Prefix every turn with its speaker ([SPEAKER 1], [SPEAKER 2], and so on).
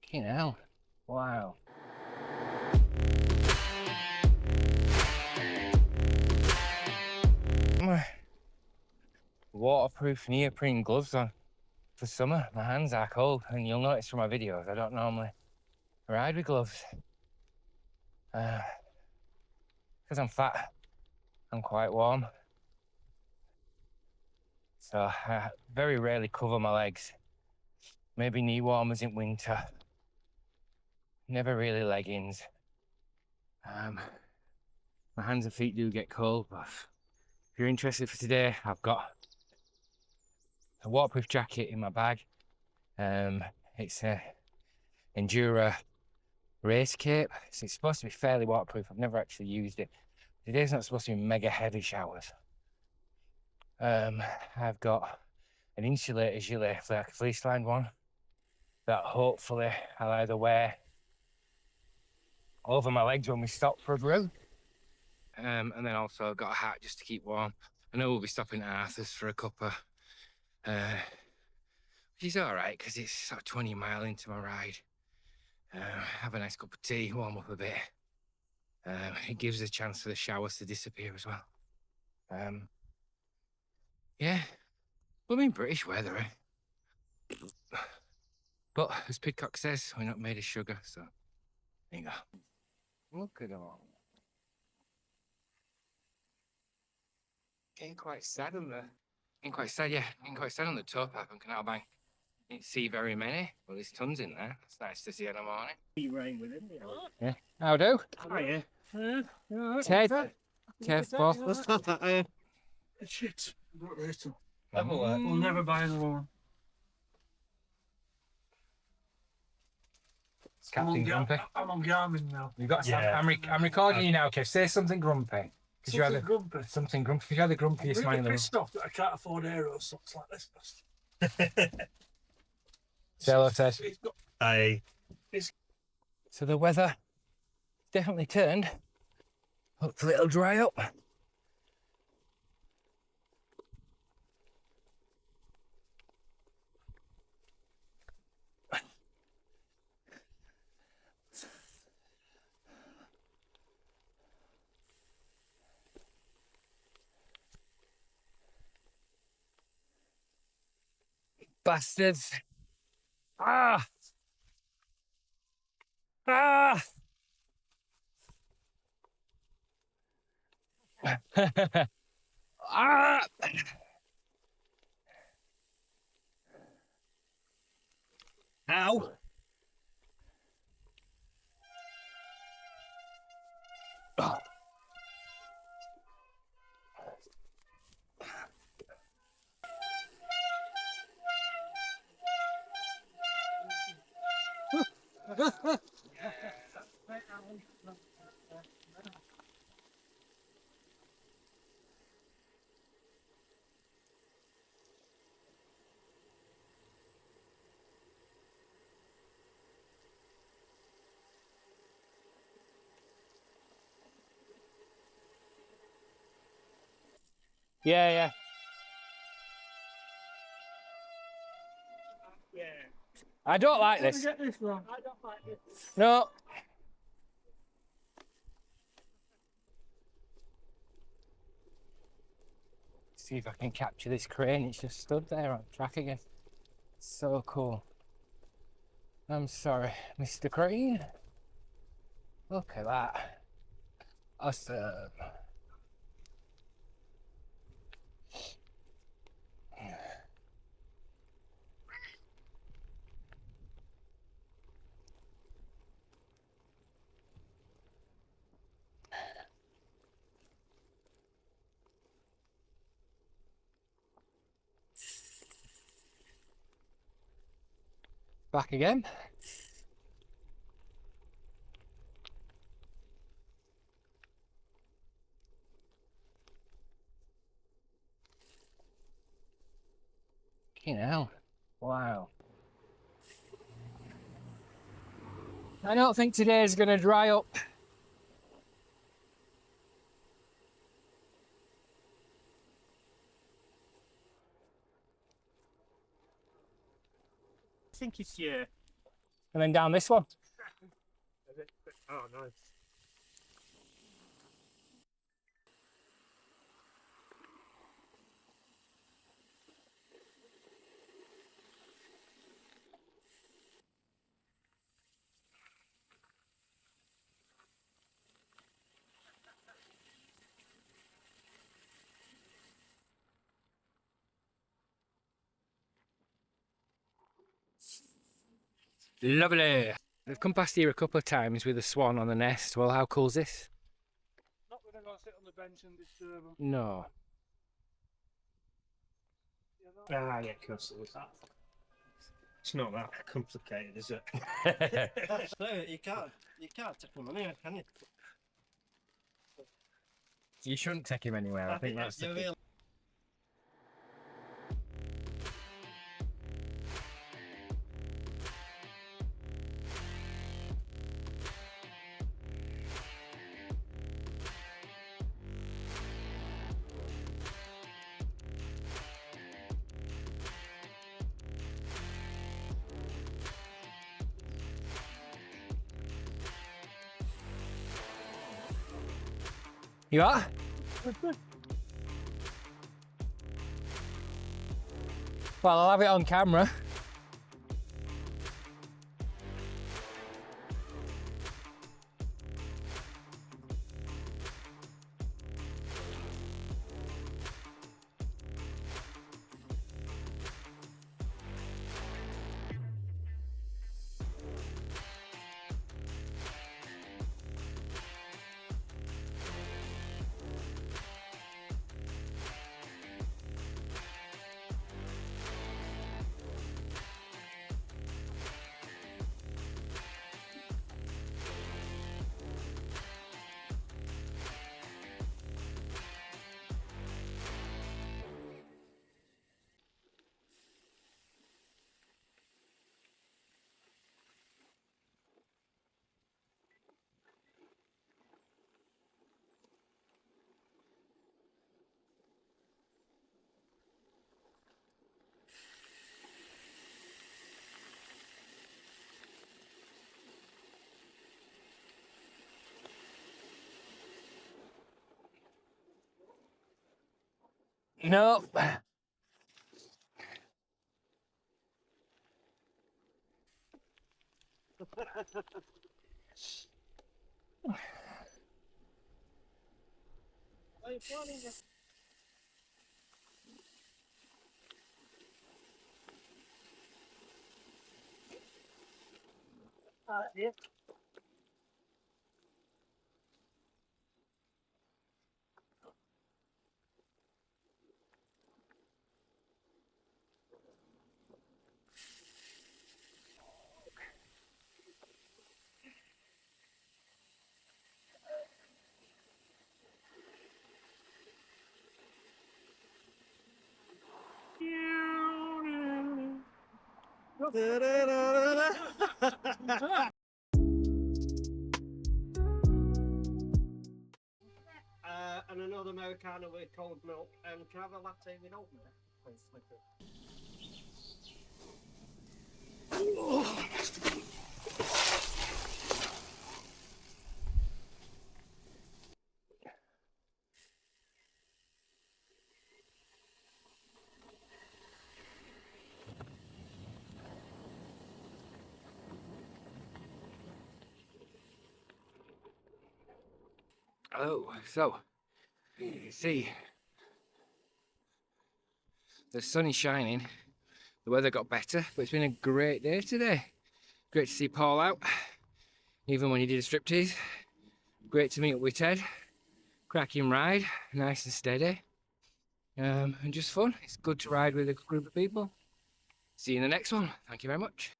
[SPEAKER 1] Fucking hell. Wow. My waterproof neoprene gloves on for summer. My hands are cold, and you'll notice from my videos I don't normally ride with gloves. Because I'm fat, I'm quite warm. So I very rarely cover my legs. Maybe knee warmers in winter. Never really leggings. My hands and feet do get cold, but if you're interested for today, I've got a waterproof jacket in my bag. It's a Endura race cape. So it's supposed to be fairly waterproof. I've never actually used it. Today's not supposed to be mega heavy showers. I've got an insulated gilet, like a fleece lined one, that hopefully I'll either wear over my legs when we stop for a brew. And then also I've got a hat just to keep warm. I know we'll be stopping at Arthur's for a cuppa, which is all right because it's sort of 20 mile into my ride. Have a nice cup of tea, warm up a bit. It gives a chance for the showers to disappear as well. Yeah, I mean British weather, eh? But as Pidcock says, we're not made of sugar, so there you go. Look at them all. Getting quite sad on the... Getting quite sad, yeah. Getting quite sad on the towpath on Canal Bank. Didn't see very many. Well, there's tons in there. It's nice to see in the morning.
[SPEAKER 2] You rain with him,
[SPEAKER 1] Yeah. How do?
[SPEAKER 2] Hiya.
[SPEAKER 1] Ted. Kev, Bob.
[SPEAKER 2] What's that? Shit. Not this one. We'll never buy another one.
[SPEAKER 1] It's Captain Grumpy.
[SPEAKER 2] I'm on Garmin now.
[SPEAKER 1] You've got I'm recording you now, Kev. Say something grumpy.
[SPEAKER 2] Something grumpy.
[SPEAKER 1] Something grumpy. Because you had the grumpiest smile in the world.
[SPEAKER 2] Pissed off that I can't afford aero socks like this bastard.
[SPEAKER 1] Say hello, Ted.
[SPEAKER 3] Hi.
[SPEAKER 1] So the weather definitely turned. Hopefully it'll dry up. Bastards. Ah! Ah! Ah! Ow! Oh. Yeah. I don't like this.
[SPEAKER 2] Get this wrong. I don't like this.
[SPEAKER 1] No. See if I can capture this crane. It's just stood there on track again. So cool. I'm sorry, Mr. Crane. Look at that. Awesome. Back again. Fucking hell. Wow. I don't think today is going to dry up.
[SPEAKER 2] I think it's your
[SPEAKER 1] and then down this one.
[SPEAKER 2] Oh, nice.
[SPEAKER 1] Lovely. I've come past here a couple of times with a swan on the nest. Well, how cool's this?
[SPEAKER 2] Not when I go sit on the bench and disturb them.
[SPEAKER 1] No.
[SPEAKER 2] Ah, yeah, of course it is. It's not that complicated, is it? You can't take them anywhere, can you?
[SPEAKER 1] You shouldn't take him anywhere. I think that's the key. You are? Well, I'll have it on camera. No.
[SPEAKER 2] Yeah. And another Americano with cold milk. And can I have a latte with oat milk? Please, thank you.
[SPEAKER 1] Oh, so you can see the sun is shining. The weather got better, but it's been a great day today. Great to see Paul out, even when he did a striptease. Great to meet up with Ted. Cracking ride, nice and steady, and just fun. It's good to ride with a group of people. See you in the next one. Thank you very much.